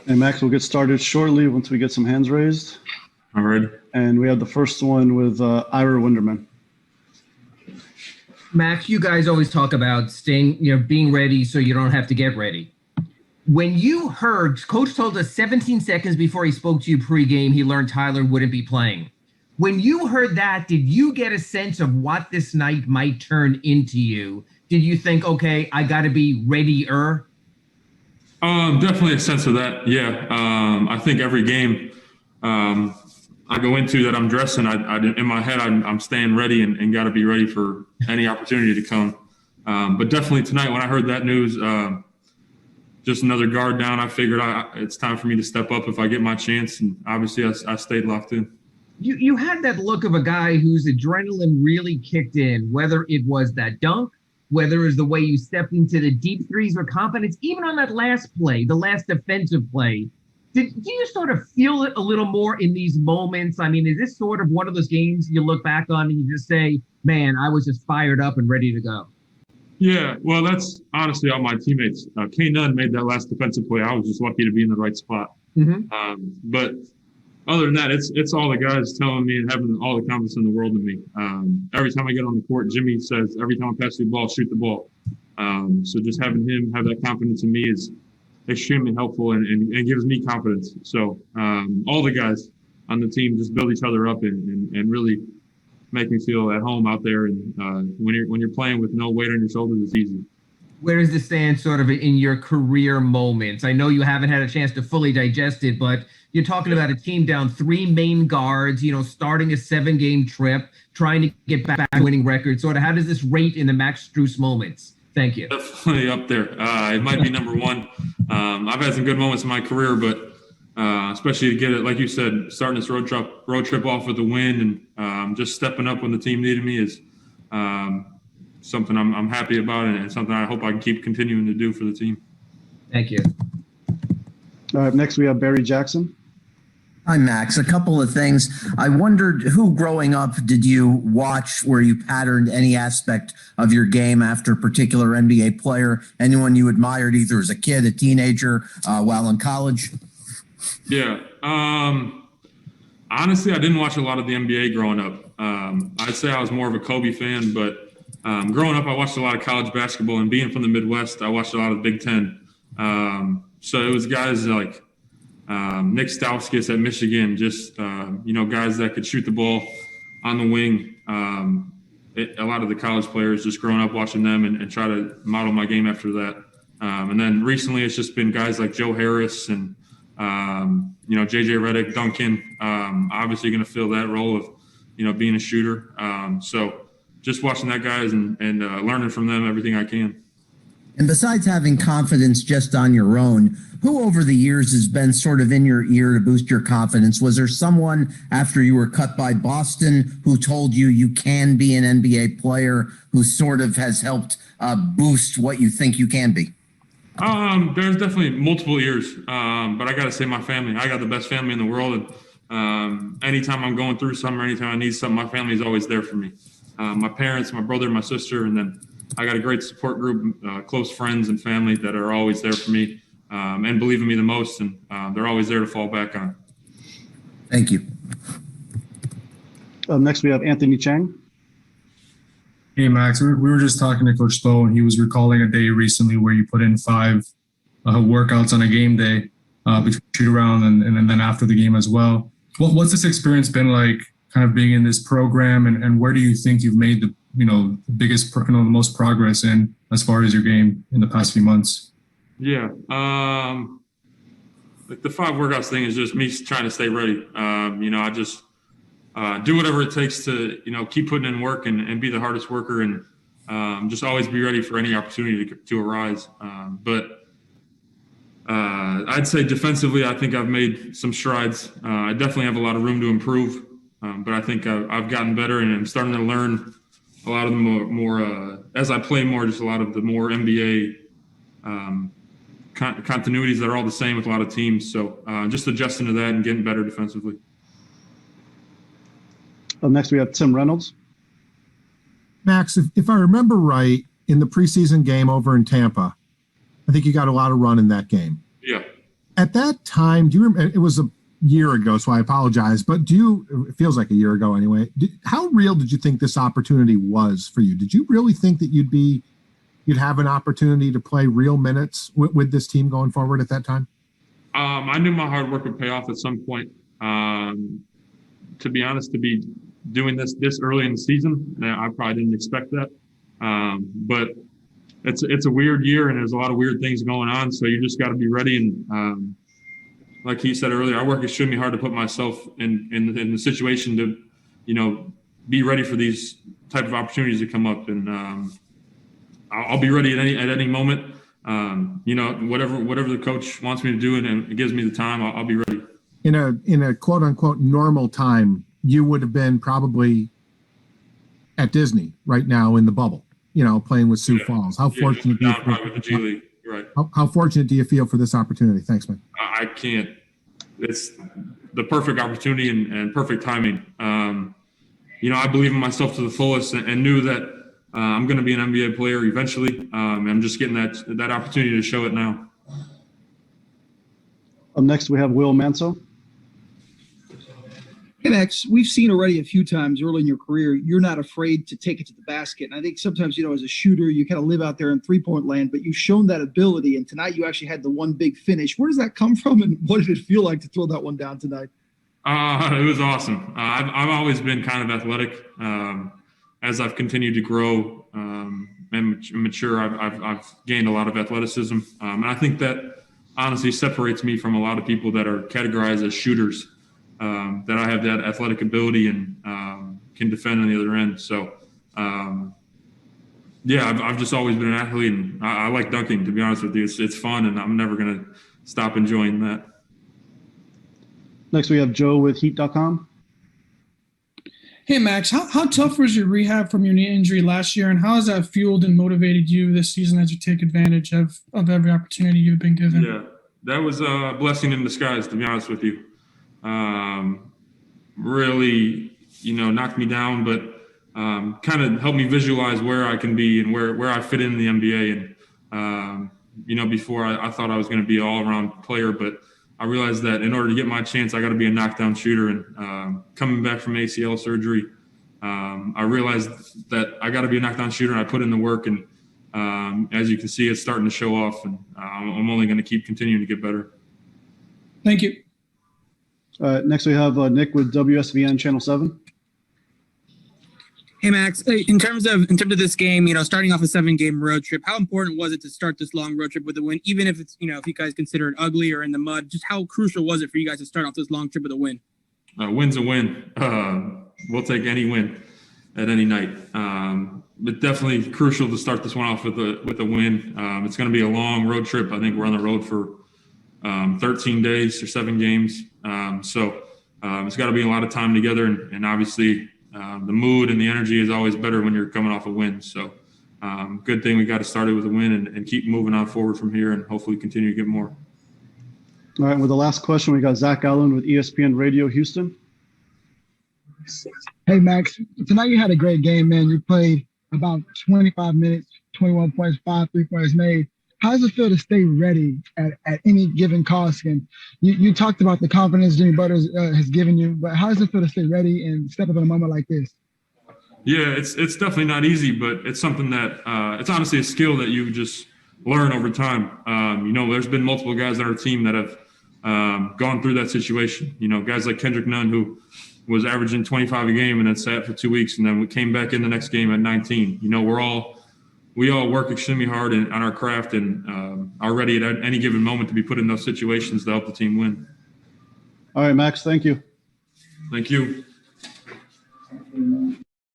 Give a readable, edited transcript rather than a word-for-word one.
And Max, we'll get started shortly once we get some hands raised. All right. And we have the first one with Ira Winderman. Max, you guys always talk about staying, being ready so you don't have to get ready. When you heard, Coach told us 17 seconds before he spoke to you pregame, he learned Tyler wouldn't be playing. When you heard that, did you get a sense of what this night might turn into you? Did you think, okay, I got to be readier? Definitely a sense of that. Yeah. I think every game I go into that I'm dressing, in my head, I'm staying ready and got to be ready for any opportunity to come. But definitely tonight, when I heard that news, just another guard down, I figured it's time for me to step up if I get my chance. And obviously I stayed locked in. You had that look of a guy whose adrenaline really kicked in, whether it was that dunk, whether it was the way you stepped into the deep threes with confidence, even on that last play, the last defensive play. Do you sort of feel it a little more in these moments? I mean, is this sort of one of those games you look back on and you just say, man, I was just fired up and ready to go? Yeah, well, that's honestly all my teammates. K Nunn made that last defensive play. I was just lucky to be in the right spot. Mm-hmm. But other than that, it's all the guys telling me and having all the confidence in the world in me. Every time I get on the court, Jimmy says, every time I pass the ball, shoot the ball. So just having him have that confidence in me is extremely helpful and gives me confidence. So all the guys on the team just build each other up and really make me feel at home out there. And when you're playing with no weight on your shoulders, it's easy. Where does this stand sort of in your career moments? I know you haven't had a chance to fully digest it, but you're talking about a team down 3 main guards, starting a 7-game trip, trying to get back to winning record. Sort of how does this rate in the Max Strus moments? Thank you. Definitely up there. It might be number one. I've had some good moments in my career, but especially to get it, like you said, starting this road trip off with a win and just stepping up when the team needed me is something I'm happy about and something I hope I can keep continuing to do for the team. Thank you. All right, next we have Barry Jackson. Hi, Max. A couple of things. I wondered who growing up did you watch where you patterned any aspect of your game after a particular NBA player? Anyone you admired either as a kid, a teenager, while in college? Yeah. Honestly, I didn't watch a lot of the NBA growing up. I'd say I was more of a Kobe fan, but growing up, I watched a lot of college basketball, and being from the Midwest, I watched a lot of the Big Ten. So it was guys like Nick Stauskas at Michigan, just, guys that could shoot the ball on the wing. A lot of the college players, just growing up watching them and try to model my game after that. And then recently it's just been guys like Joe Harris and, JJ Redick, Duncan, obviously going to fill that role of, being a shooter. So just watching that guys and learning from them everything I can. And besides having confidence just on your own, who over the years has been sort of in your ear to boost your confidence? Was there someone after you were cut by Boston who told you you can be an NBA player, who sort of has helped boost what you think you can be? There's definitely multiple ears, but I got to say my family. I got the best family in the world. And anytime I'm going through something or anytime I need something, my family is always there for me. My parents, my brother, my sister, and then I got a great support group, close friends and family that are always there for me and believe in me the most, and they're always there to fall back on. Thank you. Next, we have Anthony Chang. Hey, Max, we were just talking to Coach Stowe, and he was recalling a day recently where you put in 5 workouts on a game day between shoot-around and then after the game as well. What's this experience been like, kind of being in this program, and where do you think you've made the biggest, the most progress in as far as your game in the past few months? Yeah. The 5 workouts thing is just me trying to stay ready. I just do whatever it takes to, keep putting in work and be the hardest worker and just always be ready for any opportunity to arise. But I'd say defensively, I think I've made some strides. I definitely have a lot of room to improve, but I think I've gotten better and I'm starting to learn a lot of the more as I play more, just a lot of the more NBA continuities that are all the same with a lot of teams. So just adjusting to that and getting better defensively. Next, we have Tim Reynolds. Max, if I remember right, in the preseason game over in Tampa, I think you got a lot of run in that game. Yeah. At that time, do you remember? It was a year ago, so I apologize. But it feels like a year ago anyway. How real did you think this opportunity was for you? Did you really think that you'd have an opportunity to play real minutes with this team going forward at that time? I knew my hard work would pay off at some point. To be honest, to be doing this early in the season, I probably didn't expect that. But it's a weird year, and there's a lot of weird things going on. So you just got to be ready. And like he said earlier, I work extremely hard to put myself in the situation to, be ready for these type of opportunities to come up. And I'll be ready at any moment. Whatever the coach wants me to do, and it gives me the time, I'll be ready. In a quote unquote normal time, you would have been probably at Disney right now in the bubble, playing with Sioux Falls. How fortunate do you feel? With the G League, right? How fortunate do you feel for this opportunity? Thanks, man. I can't. It's the perfect opportunity and perfect timing. I believe in myself to the fullest, and knew that I'm going to be an NBA player eventually. I'm just getting that opportunity to show it now. Up next, we have Will Manso. Hey, Max, we've seen already a few times early in your career, you're not afraid to take it to the basket. And I think sometimes, as a shooter, you kind of live out there in three-point land, but you've shown that ability. And tonight you actually had the one big finish. Where does that come from? And what did it feel like to throw that one down tonight? It was awesome. I've always been kind of athletic. As I've continued to grow and mature, I've gained a lot of athleticism. And I think that honestly separates me from a lot of people that are categorized as shooters. That I have that athletic ability and can defend on the other end. So, I've just always been an athlete, and I like dunking, to be honest with you. It's fun, and I'm never going to stop enjoying that. Next, we have Joe with Heat.com. Hey, Max, how tough was your rehab from your knee injury last year, and how has that fueled and motivated you this season as you take advantage of every opportunity you've been given? Yeah, that was a blessing in disguise, to be honest with you. Really, knocked me down, but kind of helped me visualize where I can be and where I fit in the NBA. And, before I thought I was going to be an all-around player, but I realized that in order to get my chance, I got to be a knockdown shooter. And coming back from ACL surgery, I realized that I got to be a knockdown shooter, and I put in the work. And as you can see, it's starting to show off, and I'm only going to keep continuing to get better. Thank you. Next, we have Nick with WSVN Channel 7. Hey, Max, in terms of this game, starting off a 7-game road trip, how important was it to start this long road trip with a win, even if it's, if you guys consider it ugly or in the mud? Just how crucial was it for you guys to start off this long trip with a win? Win's a win. We'll take any win at any night. But definitely crucial to start this one off with a win. It's going to be a long road trip. I think we're on the road for 13 days or 7 games. So it's got to be a lot of time together, and obviously the mood and the energy is always better when you're coming off a win. So good thing we got to start it with a win and keep moving on forward from here, and hopefully continue to get more. All right, with the last question, we got Zach Allen with ESPN Radio Houston. Hey, Max, tonight you had a great game, man. You played about 25 minutes, 21 points, 5 3-pointers made. How does it feel to stay ready at any given cost? And you talked about the confidence Jimmy Butters has given you, but how does it feel to stay ready and step up in a moment like this? Yeah, it's definitely not easy, but it's something that it's honestly a skill that you just learn over time. There's been multiple guys on our team that have gone through that situation. Guys like Kendrick Nunn, who was averaging 25 a game and then sat for 2 weeks, and then we came back in the next game at 19. We all work extremely hard on our craft and are ready at any given moment to be put in those situations to help the team win. All right, Max, thank you. Thank you.